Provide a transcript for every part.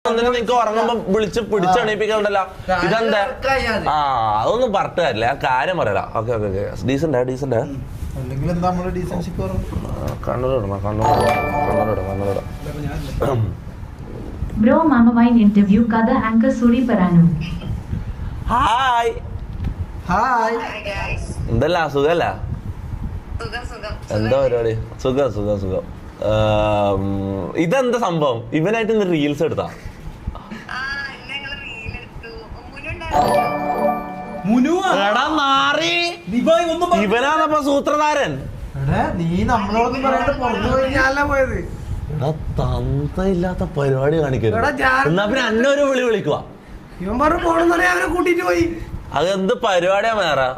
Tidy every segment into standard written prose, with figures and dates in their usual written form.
നിനക്ക് ഉറങ്ങുമ്പോ വിളിച്ച് പിടിച്ചെണീപ്പിക്കണ്ടല്ലോ. ഇതെന്താ? അതൊന്നും പറഞ്ഞിട്ട് കാര്യമില്ല, ഞാൻ കാര്യം പറയല. Okay okay okay, decent decent. Bro Mama Wine interview kada anchor Suri Paranu. Hi hi. എന്തല്ല സുഖല്ല? എന്താ പരിപാടി? സുഖം സുഖം സുഖം. ഇതെന്താ സംഭവം? ഇവനായിട്ട് ഇന്ന് റീൽസ് എടുത്താ? ഇവനാണപ്പോ സൂത്രധാരൻ. നീ നമ്മളോടൊന്നും പറയാണ്ട് പുറത്തു പോയി ഞാനല്ല പോയത്. തന്തയില്ലാത്ത പരിപാടി കാണിക്കരുത്. എന്നാ പിന്നെ അന്നെ ഒരു വിളി വിളിക്കുക. ഇവൻ പറഞ്ഞു പോണെന്ന് പറയാൻ അവരെ കൂട്ടിട്ട് പോയി. അതെന്ത് പരിപാടിയാ വേറെ?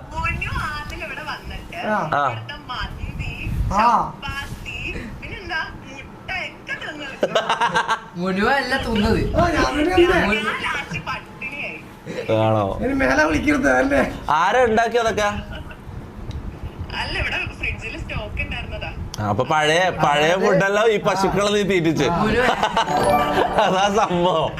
ആണോ? മേലെ വിളിക്കരുത് അല്ലേ? ആരാ ഉണ്ടാക്കിയതൊക്കെ? അപ്പൊ പഴയ പഴയ ഫുഡല്ലോ ഈ പശുക്കളെ നീ തീറ്റിച്ച്. അതാ സംഭവം.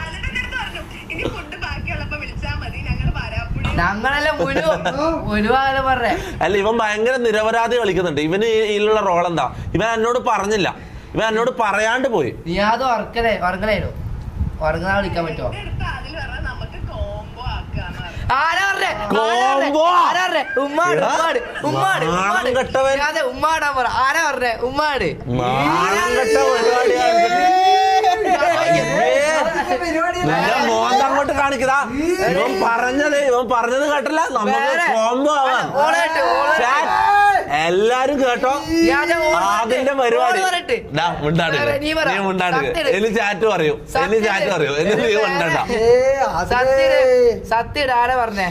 അല്ല, ഇവൻ ഭയങ്കര നിരപരാധി കളിക്കുന്നുണ്ട്. ഇവന് ഇതിലുള്ള റോൾ എന്താ? ഇവൻ എന്നോട് പറഞ്ഞില്ല, ഇവൻ എന്നോട് പറയാണ്ട് പോയി. നീ അത് ഉറങ്ങലായിരുന്നു. ഉറങ്ങാൻ വിളിക്കാൻ പറ്റുമോ? അങ്ങോട്ട് കാണിക്കതാ. ഇവൻ പറഞ്ഞത് കേട്ടില്ല. നമുക്ക് കോംബോ ആവാൻ. എല്ലാരും കേട്ടോ അതിന്റെ പരിപാടി. എലി ചാറ്റ് പറയൂ, എലി ചാറ്റ് പറയൂ. നീ കൊണ്ടണ്ട. സത്യം ആരാ പറഞ്ഞേ?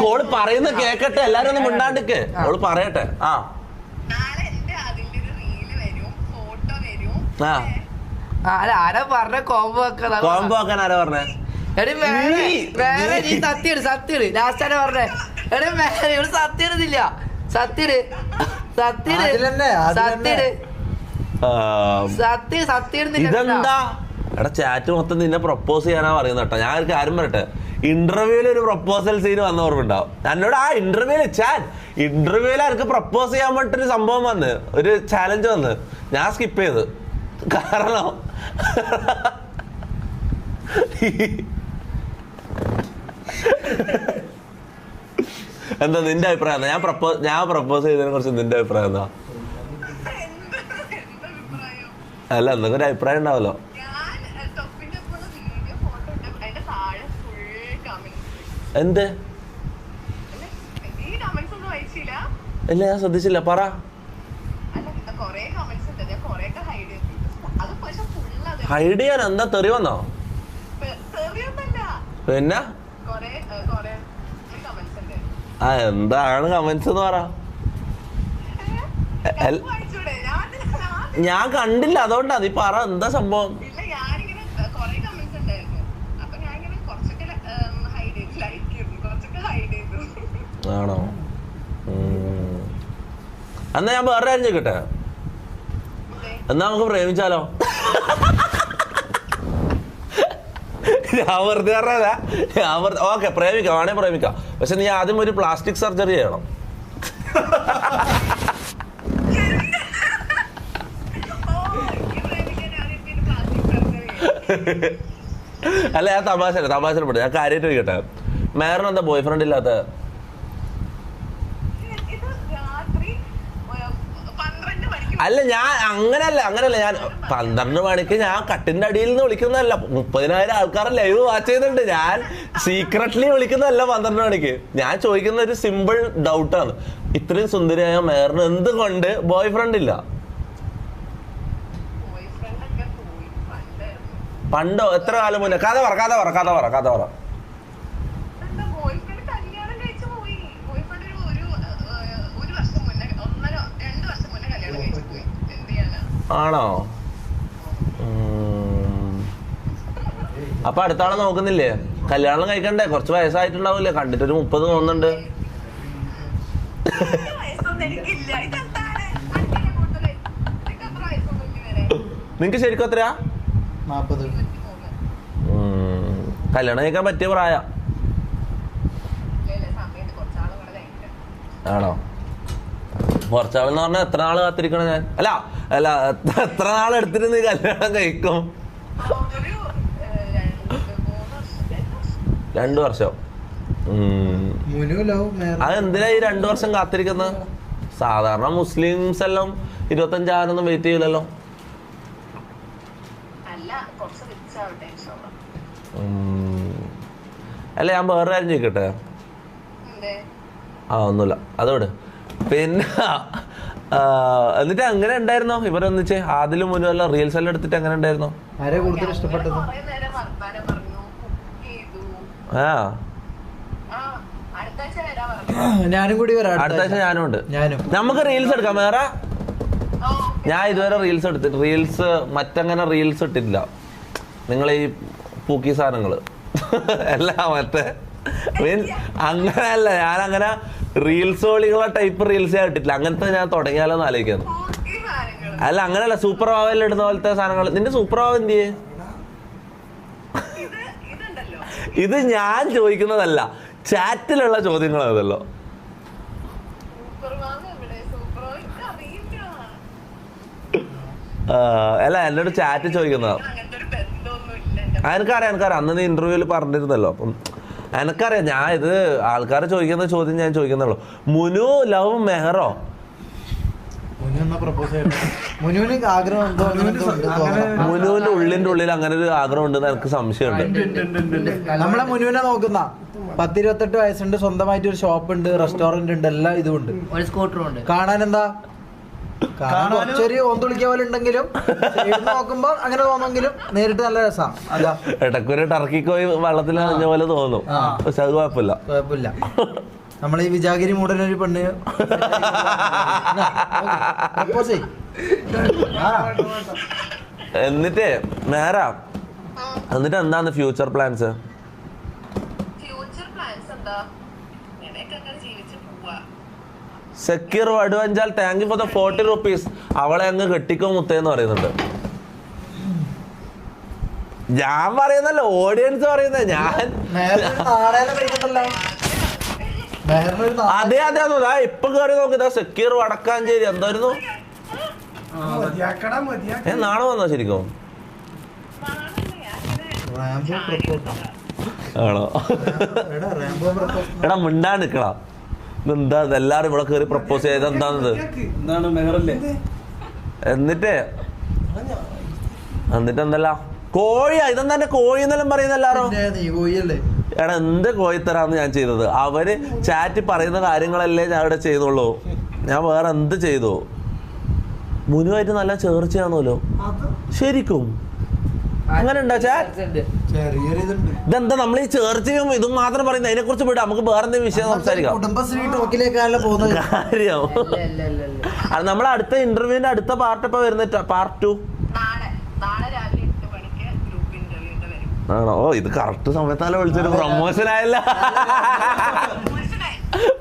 ഓള് പറയുന്ന കേക്കട്ടെ, എല്ലാരും ഒന്ന് മിണ്ടാണ്ടിക്ക്. ഓള് പറയട്ടെ. ആരാ പറഞ്ഞ കോംബോ ആക്കാൻ ആരാ പറഞ്ഞേ? വേറെ നീ സത്യം ലാസ്റ്റ് ആരാ പറഞ്ഞേ? എടി ഇവിടെ സത്യം ഇടുന്നില്ല. ഇതെന്താ? എടാ ചാറ്റ് മൊത്തം നിന്നെ പ്രപ്പോസ് ചെയ്യാനാ പറയുന്നത് കേട്ടോ. ഞാൻ ഒരു കാര്യം പറയട്ടെ, ഇന്റർവ്യൂവിൽ ഒരു പ്രപ്പോസൽ സീൻ വന്ന ഓർമ്മയുണ്ടാവും. എന്നോട് ആ ഇന്റർവ്യൂവിൽ ആർക്ക് പ്രപ്പോസ് ചെയ്യാൻ വേണ്ടിട്ടൊരു സംഭവം വന്ന്, ഒരു ചാലഞ്ച് വന്ന്, ഞാൻ സ്കിപ്പ് ചെയ്ത്. കാരണം എന്താ നിന്റെ അഭിപ്രായം? ഞാൻ പ്രപ്പോസ് ചെയ്തതിനെ കുറിച്ച് നിന്റെ അഭിപ്രായം എന്താ? അല്ല, എന്തൊക്കെ ഒരു അഭിപ്രായം ഉണ്ടാവല്ലോ. എന്ത്? ഇല്ല, ഞാൻ ശ്രദ്ധിച്ചില്ല. പറ. ഹൈഡ് ചെയ്യാൻ എന്താ? തെറി വന്നോ? പിന്നെ എന്താണ് കമന്റ്സ് എന്ന് പറ. ഞാൻ കണ്ടില്ല, അതുകൊണ്ടാ. നീ പറ, എന്താ സംഭവം? ആണോ? എന്നാ ഞാൻ വേറെ കാര്യം ചോദിക്കട്ടെ? എന്നാ നമുക്ക് പ്രേമിച്ചാലോ? ഞാൻ വെറുതെ പറഞ്ഞതാ. ഓക്കെ, പ്രേമിക്കാം, വേണേ പ്രേമിക്കാം. പക്ഷെ നീ ആദ്യം ഒരു പ്ലാസ്റ്റിക് സർജറി ചെയ്യണം. അല്ല, ഞാൻ തമാശ ഞാൻ കാര്യമായിട്ട് ചോദിക്കട്ടെ, മേറിന് എന്താ ബോയ് ഫ്രണ്ട് ഇല്ലാത്ത? അല്ല, ഞാൻ അങ്ങനല്ല. ഞാൻ 12 മണിക്ക് ഞാൻ കട്ടിന്റെ അടിയിൽ നിന്ന് വിളിക്കുന്നതല്ല. 30,000 ആൾക്കാരെ ലൈവ് വാച്ച് ചെയ്യുന്നുണ്ട്. ഞാൻ സീക്രട്ട്ലി വിളിക്കുന്നതല്ല 12 മണിക്ക്. ഞാൻ ചോദിക്കുന്ന ഒരു സിമ്പിൾ ഡൗട്ടാണ്. ഇത്രയും സുന്ദരിയായ മേറിന് എന്തുകൊണ്ട് ബോയ് ഫ്രണ്ട് ഇല്ല? പണ്ടോ? എത്ര കാലം മുന്നേ? കഥ പറ. ആണോ? അപ്പൊ അടുത്താളെ നോക്കുന്നില്ലേ? കല്യാണം കഴിക്കണ്ടേ? കുറച്ച് വയസ്സായിട്ടുണ്ടാവില്ലേ? കണ്ടിട്ടൊരു 30 തോന്നുന്നുണ്ട്. നിങ്ങക്ക് ശരിക്കും എത്രയാ? 40. കല്യാണം കഴിക്കാൻ പറ്റിയ പ്രായ ആണോ? കുറച്ചാളെന്ന് പറഞ്ഞാൽ എത്ര നാള് കാത്തിരിക്കണം ഞാൻ? അല്ല അല്ല എത്ര നാളെടുത്തിട്ട് നീ കല്യാണം കഴിക്കും? 2 വർഷം. അതെന്തിനാ ഈ 2 വർഷം കാത്തിരിക്കുന്നത്? സാധാരണ മുസ്ലിംസ് എല്ലാം 25 വെയിറ്റ് ചെയ്യില്ലല്ലോ. അല്ല ഞാൻ വേറെ കാര്യം ചോദിക്കട്ടെ? ഒന്നുമില്ല, അതോട്. പിന്നെ എന്നിട്ട് അങ്ങനെ ഉണ്ടായിരുന്നോ ഇവരൊന്നിച്ച്? ആദിലും മുനും എല്ലാം റീൽസ് എല്ലാം എടുത്തിട്ട് അങ്ങനെ ഉണ്ടായിരുന്നോ? ആരെ കൂടുതൽ ഇഷ്ടപ്പെട്ടത്? ഞാനും കൂടി വരാം. അടുത്ത ആഴ്ച ഞാനും ഉണ്ട്. നമുക്ക് റീൽസ് എടുക്കാം വേറെ. ഞാൻ ഇതുവരെ റീൽസ് മറ്റങ്ങനെ റീൽസ് ഇട്ടിട്ടില്ല. നിങ്ങൾ ഈ പൂക്കി സാധനങ്ങള് അല്ല മറ്റേ മീൻസ് അങ്ങനെയല്ല, ഞാനങ്ങനെ റീൽസ് ഓളികളെ ടൈപ്പ് റീൽസ് ഞാൻ ഇട്ടിട്ടില്ല. അങ്ങനത്തെ ഞാൻ തുടങ്ങിയാലോന്ന് ആലോചിക്കുന്നു. അല്ല അങ്ങനെയല്ല, സൂപ്പർ വാവയിൽ ഇടുന്ന പോലത്തെ സാധനങ്ങൾ. നിന്റെ സൂപ്പർ വാവ എന്ത് ചെയ്യേ? ഇത് ഞാൻ ചോദിക്കുന്നതല്ല, ചാറ്റിലുള്ള ചോദ്യങ്ങളാണല്ലോ. അല്ല എന്നോട് ചാറ്റ് ചോദിക്കുന്നതാ. എനിക്കറിയാം അന്ന് നീ ഇന്റർവ്യൂവിൽ പറഞ്ഞിരുന്നല്ലോ. അപ്പം എനിക്കറിയാം ഞാൻ ഇത് ആൾക്കാർ ചോദിക്കുന്ന ചോദ്യം ഞാൻ ചോദിക്കുന്നുള്ളൂ. മുനു ലവ് മെഹറോ? മുനുവിന്റെ ഉള്ളിൽ അങ്ങനെ ഒരു ആഗ്രഹം ഉണ്ടെന്ന് എനിക്ക് സംശയമുണ്ട്. നമ്മളെ മുനുവിനെ നോക്കുന്ന 10-28 വയസ്സുണ്ട്, സ്വന്തമായിട്ട് ഒരു ഷോപ്പ് ഉണ്ട്, റെസ്റ്റോറന്റ് ഉണ്ട്, എല്ലാം ഇതും ഉണ്ട്, ഒരു സ്കൂട്ടറും ഉണ്ട്. കാണാൻ എന്താ കുറച്ചൊരു ഓന്തുളിക്ക പോലെ ഉണ്ടെങ്കിലും നോക്കുമ്പോ അങ്ങനെ തോന്നുമെങ്കിലും നേരിട്ട് നല്ല രസമാണ്. ഇടയ്ക്കൊരു ടർക്കിക്ക് പോയി വെള്ളത്തിൽ നനഞ്ഞ പോലെ തോന്നും, പക്ഷെ അത് കുഴപ്പമില്ല. നമ്മളീ വിജാഗിരി മൂടനൊരു പെണ്ണ് എന്നിട്ട് നേരാ. എന്നിട്ട് എന്താണ് future plans? Secure Vaduvanchal thank you for the 40 rupees. അവളെ അങ്ങ് കെട്ടിക്കോ മുത്തേന്ന് പറയുന്നുണ്ട്. ഞാൻ പറയുന്നല്ല, ഓഡിയൻസ് പറയുന്നത്. ഞാൻ അതെ ഇപ്പൊ കയറി നോക്കിയതാ സെക്യൂർ വടക്കാഞ്ചേരി. എന്തായിരുന്നു നാളെ വന്നോ ശരിക്കും? ആണോ? എടാ മിണ്ടാ നിക്കടാ. എന്താ എല്ലാരും ഇവിടെ കയറി പ്രപ്പോസ് ചെയ്ത് എന്താണത്? എന്നിട്ട് എന്തല്ല കോഴിയാ? ഇതെന്താ എന്റെ കോഴി എന്നെല്ലാം പറയുന്ന എല്ലാരും? എടാ എന്ത് കോഴിത്തരാന്ന് ഞാൻ ചെയ്തത്? അവര് ചാറ്റ് പറയുന്ന കാര്യങ്ങളല്ലേ ഞാൻ ഇവിടെ ചെയ്തോളൂ. ഞാൻ വേറെ എന്ത് ചെയ്തു? മുനുവായിട്ട് നല്ല ചേർച്ചയാണല്ലോ ശരിക്കും. അങ്ങനെ ഉണ്ടോ ചാറ്റ്? ഇതെന്താ നമ്മൾ ഈ ചേർച്ചയും ഇതും മാത്രം പറയുന്നത്? അതിനെ കുറിച്ച് വിടാം, നമുക്ക് വേറെ എന്തെങ്കിലും വിഷയം സംസാരിക്കാം. കാര്യം അത് നമ്മളെ അടുത്ത ഇന്റർവ്യൂവിന്റെ അടുത്ത പാർട്ട് ഇപ്പൊ വരുന്ന പാർട്ട് 2 ആണോ? ഓ ഇത് കറക്റ്റ് സമയത്താലോ വിളിച്ചൊരു പ്രൊമോഷൻ ആയല്ല.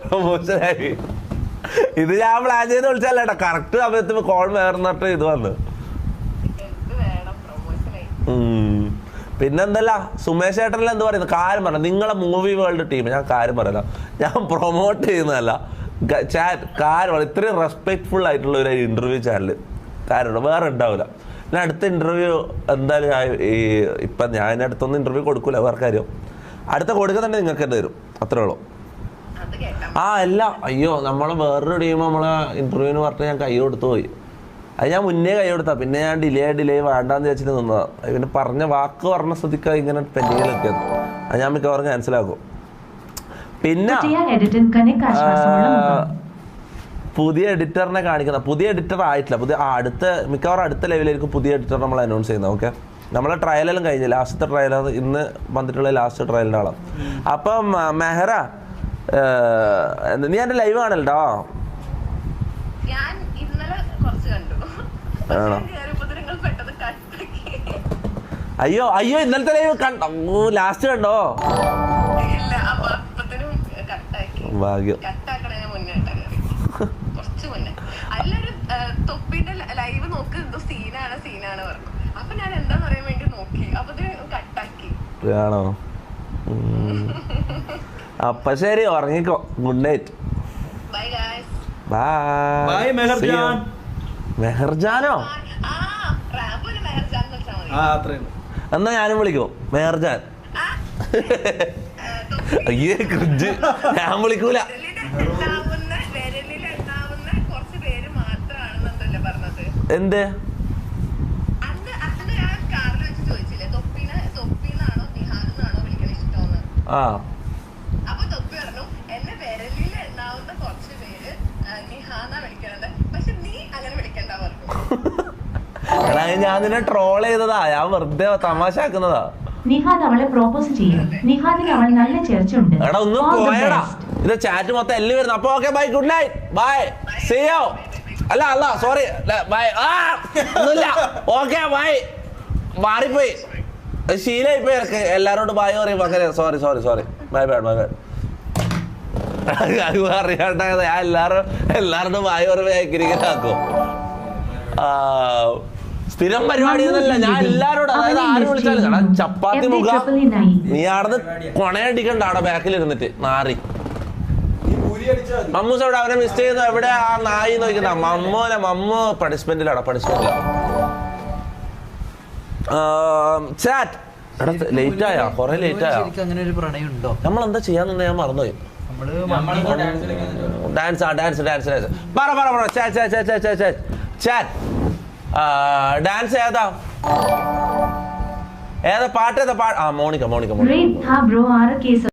പ്രൊമോഷനായി. ഇത് ഞാൻ പ്ലാൻ ചെയ്ത് വിളിച്ചല്ലേട്ടാ, കറക്റ്റ് സമയത്ത് കോൾ വേർന്നിട്ട് ഇത് വന്ന്. പിന്നെന്തല്ല സുമേഷ് ഏട്ടനെല്ലാം എന്ത് പറയുന്നത്? കാര്യം പറഞ്ഞ നിങ്ങളെ മൂവി വേൾഡ് ടീം ഞാൻ കാര്യം പറയല, ഞാൻ പ്രൊമോട്ട് ചെയ്യുന്നതല്ല. കാര്യം ഇത്രയും റെസ്പെക്ട്ഫുൾ ആയിട്ടുള്ള ഒരു ഇന്റർവ്യൂ ചാനൽ കാരണം വേറെ ഉണ്ടാവില്ല. ഞാൻ അടുത്ത ഇന്റർവ്യൂ എന്തായാലും ഈ ഇപ്പം ഞാൻ അടുത്തൊന്നും ഇന്റർവ്യൂ കൊടുക്കൂല, വേറെ കാര്യം. അടുത്ത കൊടുക്കാൻ തന്നെ നിങ്ങൾക്ക് തന്നെ തരും, അത്രേ ഉള്ളൂ. അല്ല അയ്യോ നമ്മളെ വേറൊരു ടീം നമ്മളെ ഇന്റർവ്യൂവിന് പറഞ്ഞിട്ട് ഞാൻ കൈ കൊടുത്തു പോയി. അത് ഞാൻ മുന്നേ കൈ കൊടുത്താ, പിന്നെ ഞാൻ ഡിലേ വേണ്ടാന്ന് വെച്ചിട്ട് നിന്നതാ. പിന്നെ പറഞ്ഞ വാക്ക് പറഞ്ഞ സ്ഥിതിക്ക് ഇങ്ങനെ പെൻഡിങ്ങിലെത്തിയത്. അത് ഞാൻ മിക്കവാറും ക്യാൻസൽ ആക്കും. പിന്നെ പുതിയ എഡിറ്ററിനെ കാണിക്കുന്ന, പുതിയ എഡിറ്റർ ആയിട്ടില്ല, മിക്കവാറും അടുത്ത ലെവലിലേക്ക് പുതിയ എഡിറ്റർ നമ്മൾ അനൗൺസ് ചെയ്യുന്നത്. ഓക്കെ, നമ്മളെ ട്രയലെല്ലാം കഴിഞ്ഞു, ലാസ്റ്റത്തെ ട്രയലാണ് ഇന്ന് വന്നിട്ടുള്ള ലാസ്റ്റ് ട്രയലിൻ്റെ ആളാണ്. അപ്പം മെഹറ നീ എൻ്റെ ലൈവ് കാണല്ലോ? ആണോ? അയ്യോ ഇന്നലത്തെ ലൈവ് കണ്ടോ? ലാസ്റ്റ് കണ്ടോ? ഭാഗ്യം. സീനാണ് പറഞ്ഞു. അപ്പൊ ഞാൻ എന്താ പറയാൻ വേണ്ടി നോക്കി, അപ്പൊ കട്ടാക്കി. ആണോ? അപ്പൊ ശരി, ഉറങ്ങിക്കോ. Good night. Bye guys. Bye Mehrjan. മെഹർജാനോ? റാംബോന് മെഹർജാൻ എന്ന് വെച്ചാൽ മതി. എന്നാ ഞാനും വിളിക്കോ മെഹർജാൻ. അയ്യേ ക്രിഞ്ച്, ഞാൻ വിളിക്കൂല. വിരലിലുണ്ടാവുന്ന കുറച്ച് പേര് മാത്രമാണെന്നല്ലേ പറഞ്ഞത്? എന്ത്? അന്ന് ഞാൻ കാറിൽ വെച്ച് ചോദിച്ചില്ലേ, തൊപ്പിന്നാണോ നിഹാന്നാണോ വിളിക്കാൻ ഇഷ്ടമെന്ന്. അപ്പൊ തൊപ്പി പറഞ്ഞു എന്നെ വിരലിൽ ഉണ്ടാവുന്ന കുറച്ച് പേര് നിഹാന്നാ വിളിക്കണത്, പക്ഷെ നീ അങ്ങനെ വിളിക്കണ്ട പറഞ്ഞു. എടാ ഞാൻ നിന്നെ ട്രോൾ ചെയ്തതാ, ഞാൻ വെറുതെ തമാശാക്കുന്നതാ. നിഹാദ് അവളെ പ്രോപ്പോസ് ചെയ്യും. നിഹാദിന് അവൾ നല്ല ചേർച്ചയുണ്ട്. എടാ ഒന്ന് പോയടാ, ഇത് ചാറ്റ് മൊത്തം എല്ലാം വരുന്നു. അപ്പൊ okay bye, good night, bye, see you. അല്ല സോറി, ബൈ. ഒന്നുമില്ല, ഓക്കെ ബൈ. മാറിപ്പോയി, ശീലായിപ്പോയി എനിക്ക് എല്ലാരോടും ബൈ പറയും അങ്ങനെ. Sorry, by bad. അറിയാണ്ട ഞാൻ എല്ലാരോടും ബൈ പറയുമ്പോ സ്ഥിരം പരിപാടി ഒന്നല്ല. ഞാൻ എല്ലാരോടും, അതായത് ആരും വിളിച്ചാലും ചപ്പാത്തി മുഖ നീ ആടന്ന് കൊണയടിക്കണ്ട അവിടെ ബാക്കിൽ ഇരുന്നിട്ട് നാറി. മമ്മൂസ് അവിടെ അവനെ മിസ് ചെയ്യുന്നു. എവിടെ ആ നായി നോക്കുന്ന മമ്മു പണിഷ്മെന്റിലാണ്. ചാറ്റ് ലേറ്റ് ആയാ, കൊറേ ലേറ്റ് ആയാ. അങ്ങനെ ഒരു പ്രണയം ഉണ്ടോ? നമ്മളെന്താ ചെയ്യാന്ന് ഞാൻ മറന്നുപോയി. ഡാൻസ് പറ ചാറ്റ്. ഡാൻസ് ഏതാ പാട്ട്? മോണിക്ക. Bro 6 case